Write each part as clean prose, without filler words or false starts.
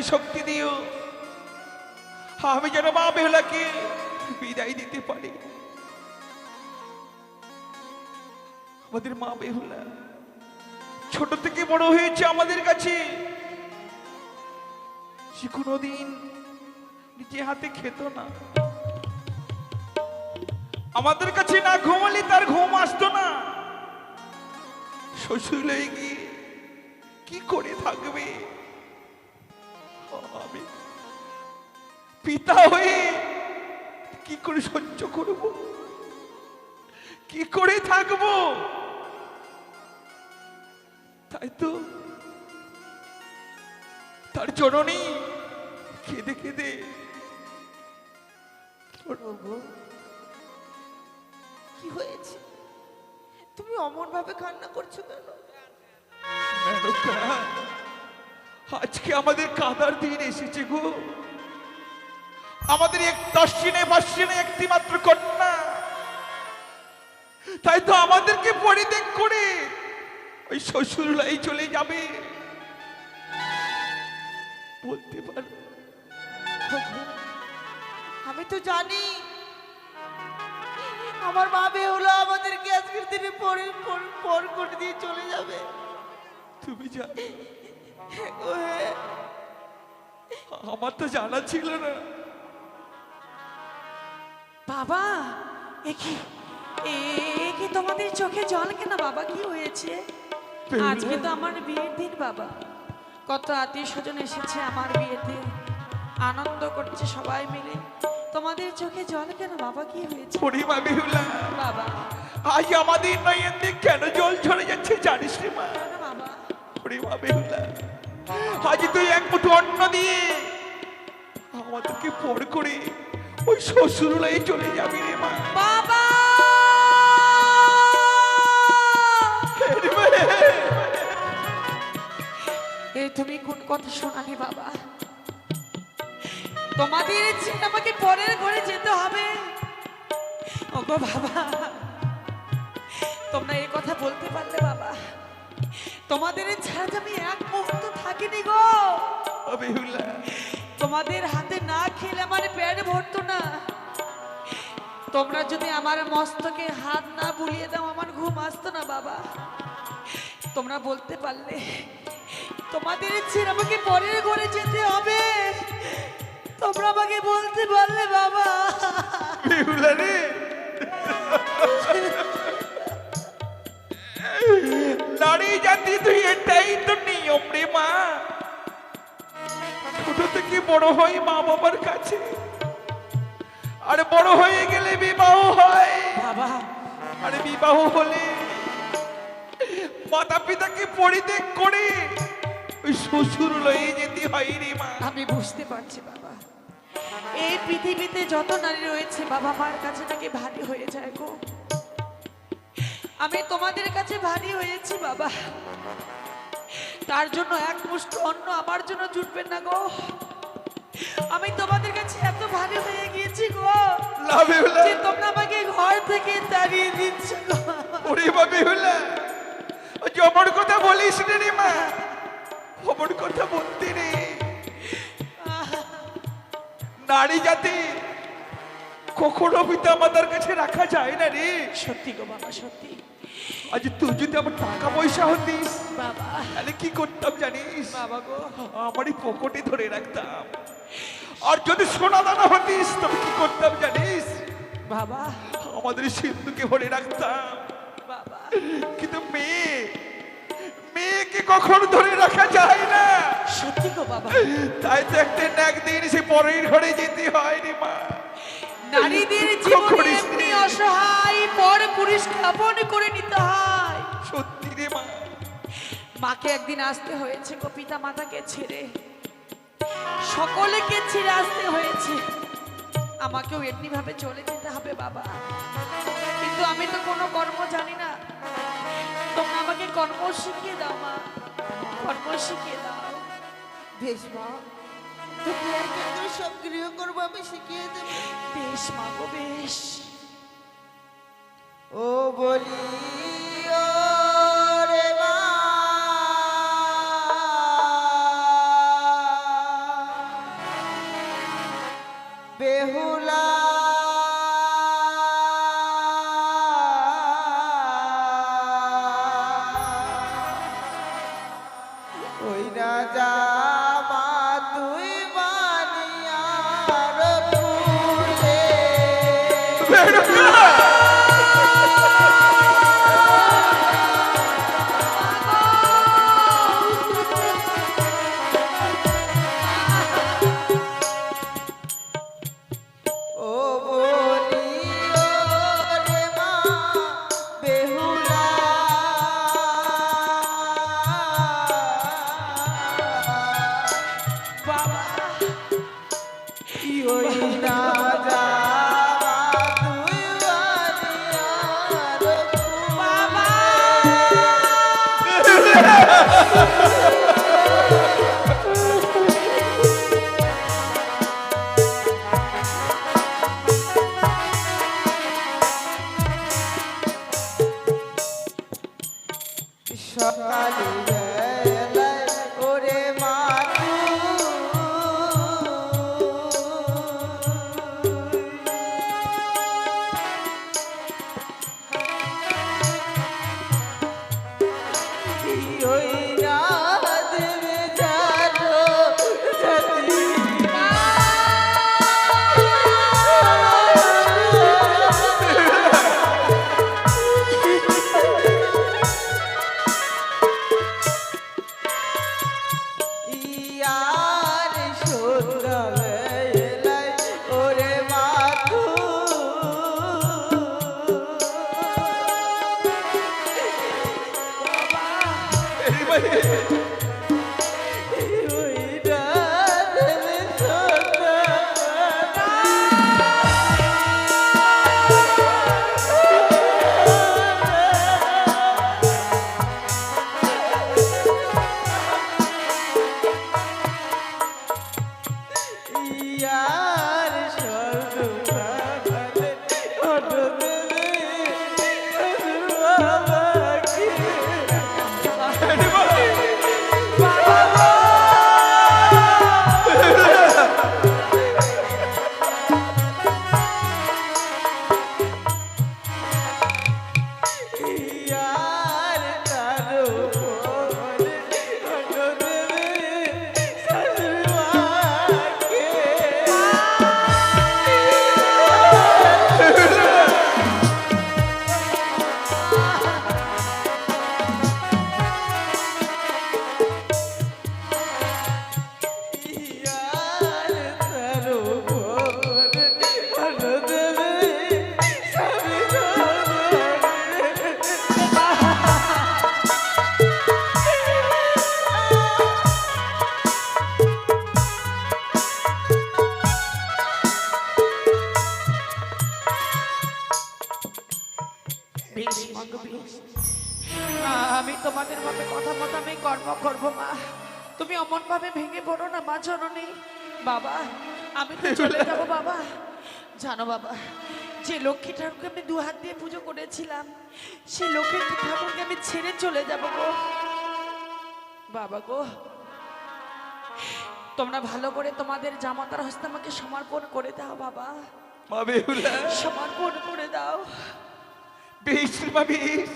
আমায় শক্তি দিও, আমি যেন মা বেহুলাকে বিদায় দিতে পারি। আমাদের মা বেহুলা ছোট থেকে বড় হয়েছে আমাদের কাছে, সে কোনোদিন নিজে হাতে খেত না, আমাদের কাছে না ঘুমালে তার ঘুম আসতো না। শ্বশুর হয়ে গিয়ে কি করে থাকবে, আমি পিতা হয়ে কি করে সহ্য করব, কি করে থাকবো? তাই তো তার জননী কেঁদে কেঁদে কি হয়েছে? তুমি অমন ভাবে কান্না করছো কেন? মেনকা, আজকে আমাদের কাঁদার দিন এসেছে গো। আমাদের এক দর্শনে বাসিনে একটি মাত্র কন্যা, তাই তো আমাদেরকে পরিত্যাগ করে ওই শ্বশুরলাই চলে যাবে। বলতে পারো আমি তো জানি আমার মা বেহুলা আমাদেরকে আজকের দিনে পর করে দিয়ে চলে যাবে। তুমি জানো, ও হে, আমার তো জানা ছিল না। বাবা, কি তোমাদের চোখে জল কেন বাবা? কি হয়েছে? আজকে তো আমার বিয়ের দিন বাবা, কত আত্মীয় স্বজন এসেছে আমার বিয়েতে, আনন্দ করছে সবাই মিলে, তোমাদের চোখে জল কেন বাবা? কি হয়েছে পরিমা বেহুলা বাবা? আজ আমাদের নয়ন দিয়ে কেন জল ঝরে যাচ্ছে জানিস রে মা? কেন বাবা? পরিমা বেহুলা, আজ তুই এক মুঠো অন্ন দিয়ে আমাদেরকে পর করে ওই শ্বশুরলাই চলে যাবি রে মা। বাবা, এই তুমি কোন কথা শোনালে বাবা? তোমাদের ছেলে আমাকে পরের ঘরে যেতে হবে? ওগো বাবা, তোমরা এই কথা বলতে পারলে বাবা? তোমাদের ছাড়া যে আমি এক মুহূর্ত থাকিনি গো। বেহুলা, তোমাদের হাতে না খেলে আমার পেট ভরতো না। তোমরা যদি আমার মস্তকে হাত না বুলিয়ে দাও আমার ঘুম আসতো না বাবা। তোমরা বলতে পারলে, তোমাদের ছেড়ে আমাকে পরের ঘরে যেতে হবে, তোমরা আমাকে বলতে পারলে বাবা? বেহুলা রে, নারী জাতি তুই এটাই তো নিয়ম রে মা। ছোট থেকে বড় হয় মা বাবার কাছে, আর বড় হয়ে গেলে বিবাহ হয় বাবা, আর বিবাহ হলে মাতা পিতাকে পরিত্যাগ করে ওই শ্বশুর লয়ে যেতে হয় রে মা। আমি বুঝতে পারছি বাবা, এই পৃথিবীতে যত নারী রয়েছে বাবা মার কাছে নাকি ভারী হয়ে যায় গো। আমি তোমাদের কাছে ভারী হয়েছি বাবা, তার জন্য এক মুষ্টি অন্ন আমার জন্য জুটবে না গো। আমি তোমাদের কাছে এত ভারী হয়ে গিয়েছি গো যে তোমরা আমাকে ঘর থেকে তাড়িয়ে দিচ্ছ গো। ওরে মা বেহুলা, জবর কথা বলিস রে মা, খবর কথা বলতে রে। নারী জাতি কখনো পিতা মাতার কাছে রাখা যায় না রে। সত্যি গো বাবা, সত্যি। আজ তুই যদি আমার টাকা পয়সা হতিস বাবা, তাহলে কি করতাম জানিস? বাবা গো, আমারই পকেটে ধরে রাখতাম। আর যদি সোনা দানা হতিস তবে কি করতাম জানিস? বাবা, আমাদের সিন্ধুকে ভরে রাখতাম। বাবা, কিন্তু মেয়েকে কখনো ধরে রাখা যায় না। সত্যি গো বাবা। তাই তো একদিন না একদিন সে পরের ঘরে যেতে হয় রে মা। নারীদের জীবন এমনি অসহায়, পর পুরুষকে আপন করে নিতে হয়। সত্যি রে মা। মাকে একদিন আসতে হয়েছে গো, পিতা মাতাকে ছেড়ে সকলকে ছেড়ে আসতে হয়েছে। আমাকেও এমনি ভাবে চলে যেতে হবে বাবা, কিন্তু আমি তো কোনো কর্ম জানি না। তোমরা আমাকে কর্ম শিখিয়ে দাও মা, কর্ম শিখিয়ে দাও। বেশ মা, তুমি একে সব গৃহকর্ম আমি শিখিয়ে দেব। বেশ মা গো, বেশ। ও বলি ও রে মা, জামা তুই বানিয়ার ফুলে ও বলি ও রে মা বেহুলা বাবা ওই না জামা তুই বানিয়ার বাবা সকালে বেলায় ওরে মা তুই ওই না দেবে জানো জাতি ইয়ার সন্ধ্যাবেলায় ওরে মাথু ওই রাধে ইয়ার সর্বভাবে অটবে বাবাকে ইয়ার তারো বলে অটবে সর্বভাগে ইয়ার তারো বলে অটবে বেশ মাগো বেশ। আমি তোমাদের মতো কথা মতো আমি কর্ম করবো মা, তুমি অমন ভাবে ভেঙে পড়ো না মা জননী। বাবা আমি তো চলে যাবো বাবা। জানো বাবা, যে লক্ষ্মী ঠাকুরকে আমি দু হাত দিয়ে পুজো করেছিলাম, সেই লক্ষ্মী ঠাকুরকে আমি ছেড়ে চলে যাবো গো বাবা গো। তোমরা ভালো করে তোমাদের জামাতার হস্তে আমাকে সমর্পণ করে দাও বাবা, মা বেহুলা সমর্পণ করে দাও। বেশ রে মা বেশ,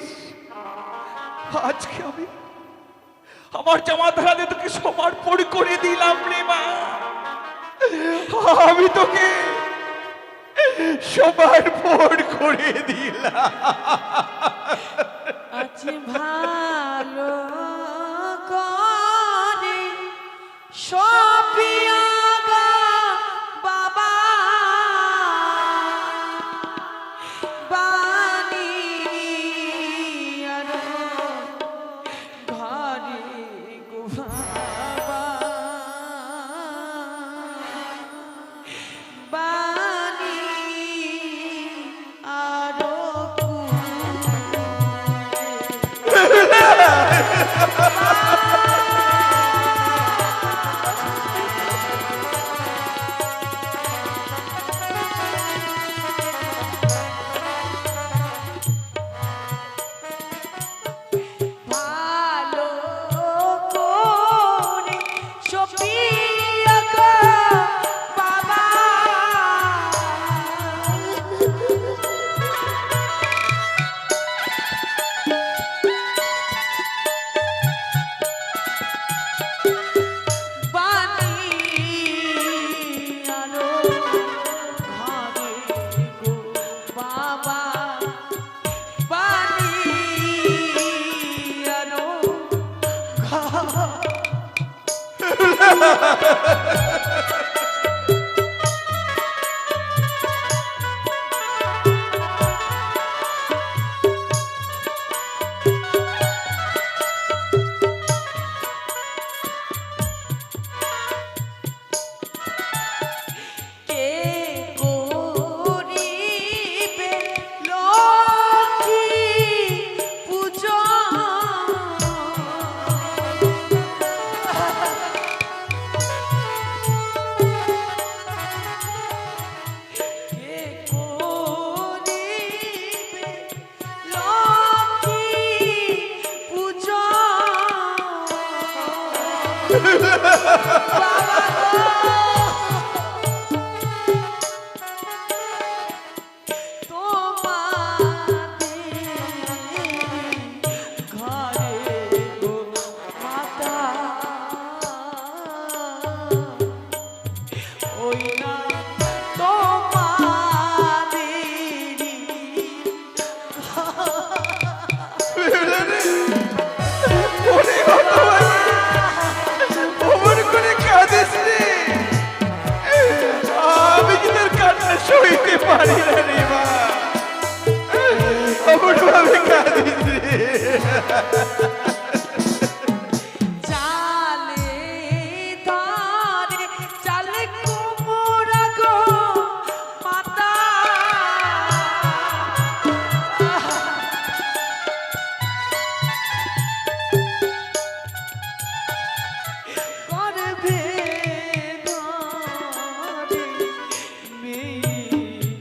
আজকে আমি আমার জামাতারাতে তোকে সমর্পণ করে দিলাম রে মা। আমি তোকে সমর্পণ করে দিলাম। আছে ভালো করে সপিয়া গা বাবা বানিয়ার ঘরে গো বাবা বানি আরো ভালো করে সপিয়া গো বাবা কে করিবে লক্ষ্মী পূজা? কে করিবে লক্ষ্মী পূজা? বাবা গো, তোমাদের ঘরে গো মাতা, ওই না তোমাদেরই ওরে হতভাগী, অমন করে কাঁদিস রে। আমি কি তোর কান্না সইতে পারি না রে মা, অমন ভাবে কাঁদিস রে। চালে তারে চালে কুমড়া গো মাতা, গর্ভে ধরে মেয়ে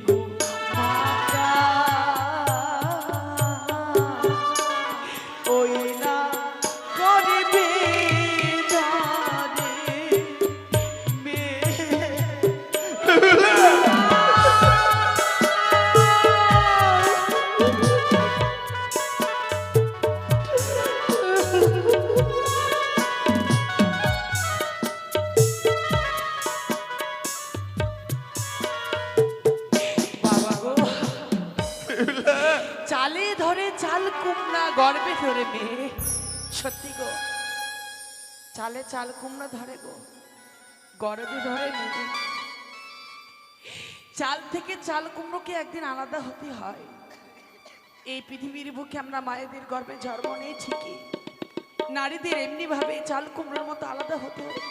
গো মাতা, ওই না গর্ভে ধরে মেয়ে। বাবা গো, চালে ধরে চাল কুমড়া গর্বে ধরে মেয়ে। সত্যি গো, চালে চাল কুমড়া ধরে গো, গর্বে ধরে মেয়ে। চাল থেকে চাল কুমড়োকে একদিন আলাদা হতে হয়। এই পৃথিবীর বুকে আমরা মায়েদের গর্ভে জন্ম নেই ঠিকই, নারীদের এমনি ভাবে চাল কুমড়োর মতো আলাদা হতে হবে,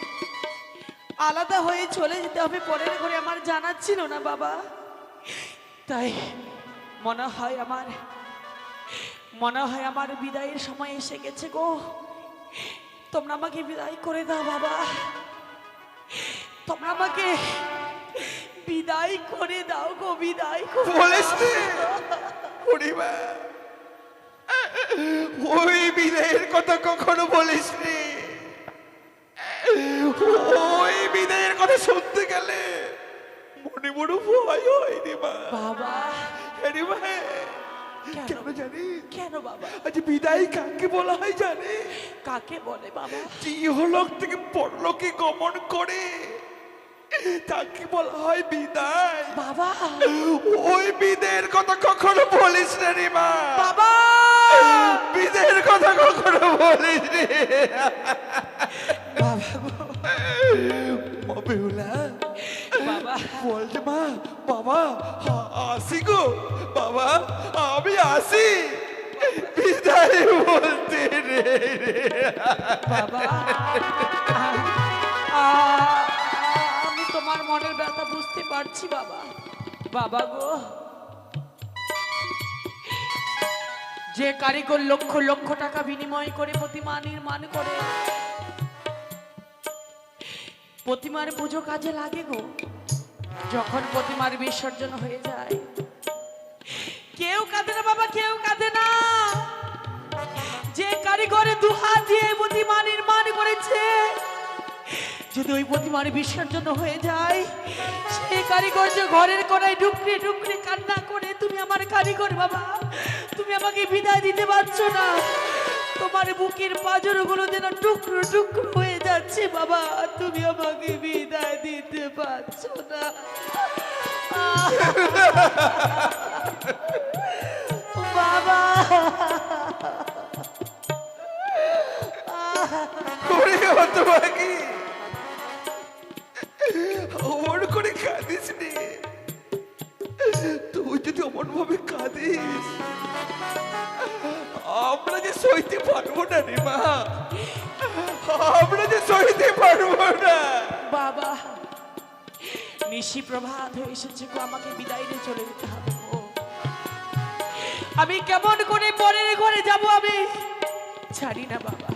আলাদা হয়ে চলে যেতে হবে পরের ঘরে। আমার জানা ছিল না বাবা, তাই মনে হয় আমার বিদায়ের সময় এসে গেছে গো। তোমরা আমাকে বিদায় করে দাও বাবা, তোমরা আমাকে বিদায় করে দাও গো, বিদায় করে দাও। বলিস রে ওরে মা, ওই বিদায়ের কথা কখনো বলিস রে। ওই বিদায়ের কথা শুনতে গেলে মনে বড় ভয় হয় রে মা। বাবা আরে মা, কেন? কেন জানি? কেন বাবা? আজ বিদায় কাকে বলা হয় জানে? কাকে বলে বাবা? যে ইহলোক থেকে পরলোকে গমন করে তাকে বলা হয় বিদায়। বাবা ওই বিদায়ের কথা কখনো বলিস না রে মা। বাবা বিদায়ের কথা কখনো বলিস রে। বাবা গো, মা বেহুলা, বাবা বলছে মা, বাবা আসি গো, বাবা আমি আসি বিদায় বলতে রে। বাবা আমি তোমার মনের ব্যথা বুঝতে পারছি বাবা। বাবা গো, যে কারিগর লক্ষ লক্ষ টাকা বিনিময় করে প্রতিমা নির্মাণ করে, প্রতিমার পুজো কাজে লাগে গো। যখন প্রতিমার বিসর্জন হয়ে যায় কেউ কাঁদে না বাবা, কেউ কাঁদে না। যে কারিগরে দুহাত দিয়ে প্রতিমা নির্মাণ করেছে, যদি ওই প্রতিমার বিসর্জন হয়ে যায়, সে কারিগর যে ঘরের কোনায় ডুকরে ডুকরে কান্না করে, তুমি আমার কারিগর বাবা, তুমি আমাকে বিদায় দিতে পারছো না। তোমার বুকের পাঁজরগুলো যেন টুকরো টুকরো হয়ে যাচ্ছে বাবা, তুমি আমাকে বিদায় দিতে পারছো না। বাবা ওরে হতভাগী, সইতে পারবো না রে মা, আমরা যে সইতে পারবো না। বাবা, নিশি প্রভাত হয়ে এসেছে গো, আমাকে বিদায় নিয়ে চলে যেতে হবে গো। আমি কেমন করে পরের ঘরে যাব আমি জানি না বাবা,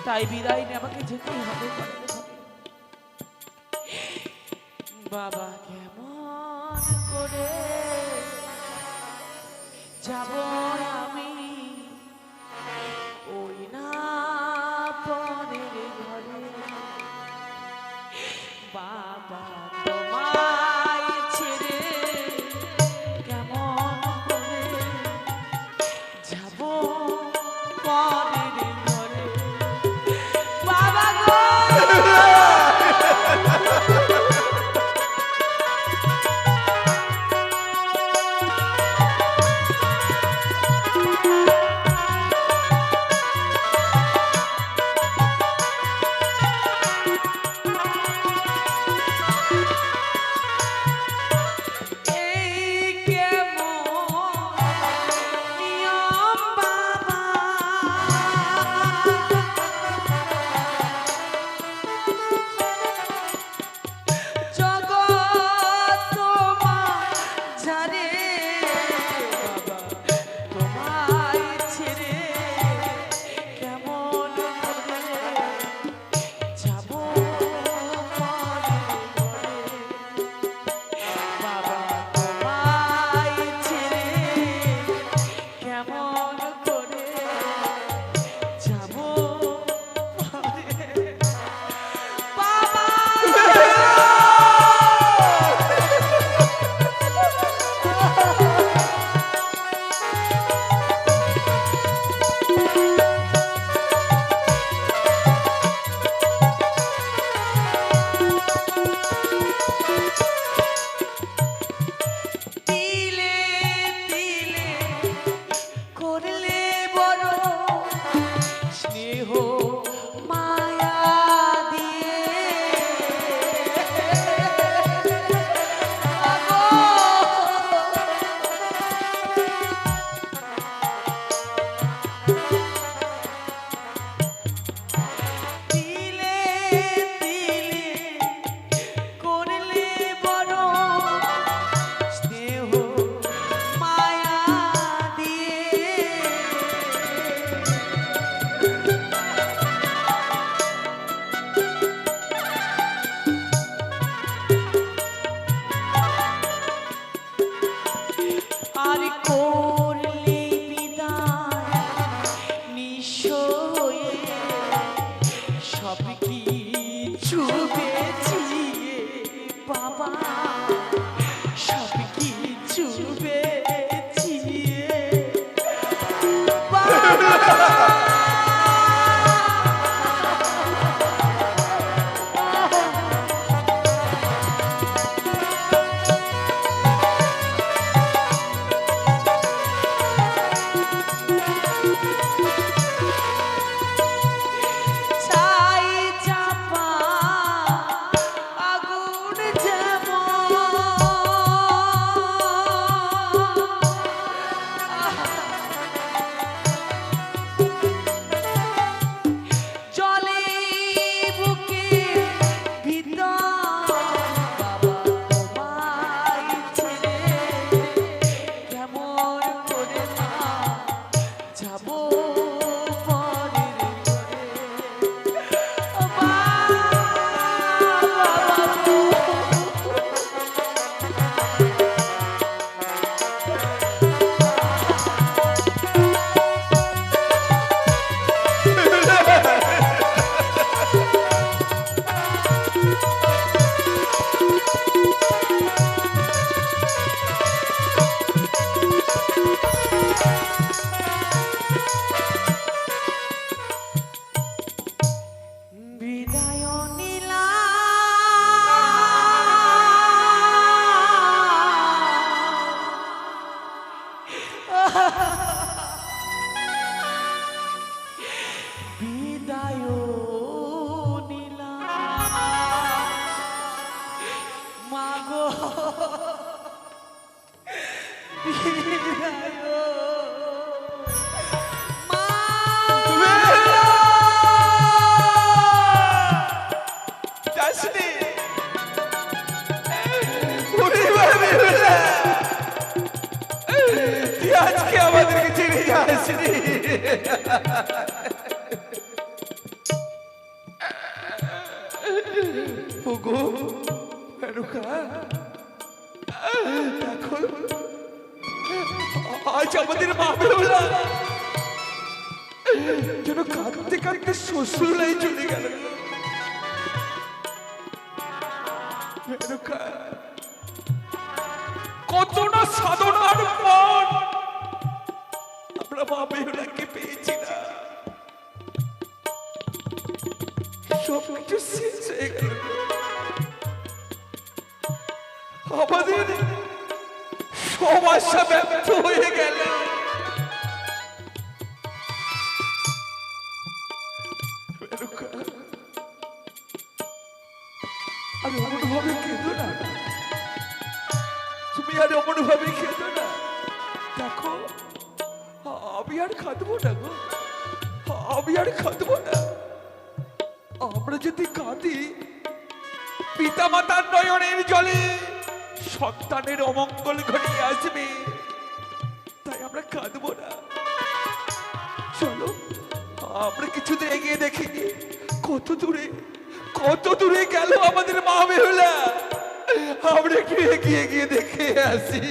তাই বিদায় নিয়ে আমাকে যেতেই হবে পরের ঘরে। বাবা কেমন করে যাব আমি ওই না পরের ঘরে, বাবা তোমায় ছেড়ে কেমন করে যাব পরের ঘরে। বাবা গো ওগো মেনকা, দেখো আজ আমাদের মা বেহুলা যেন কাঁদতে কাঁদতে শ্বশুরাই চলে গেল। মেনকা, কত না সাধনার পর আমরা মা বেহুলাকে পেয়েছি না, সবকিছু শেষ হয়ে গেল। আমাদের সব আশা ব্যর্থ হয়ে গেল। আর অমন ভাবে কেঁদো না, তুমি আর অমন ভাবে কেঁদো না। দেখো আমি আর কাঁদবো না গো, আমি আর কাঁদবো না। আমরা যদি কাঁদি পিতা মাতার নয়নের জলে সন্তানের অমঙ্গল ঘটিয়ে আসবে, তাই আমরা কাঁদবো না। চলো আমরা কিছুদিন এগিয়ে দেখি কত দূরে গেল আমাদের মা বেহুলা। আমরা একটু এগিয়ে গিয়ে দেখে আসি।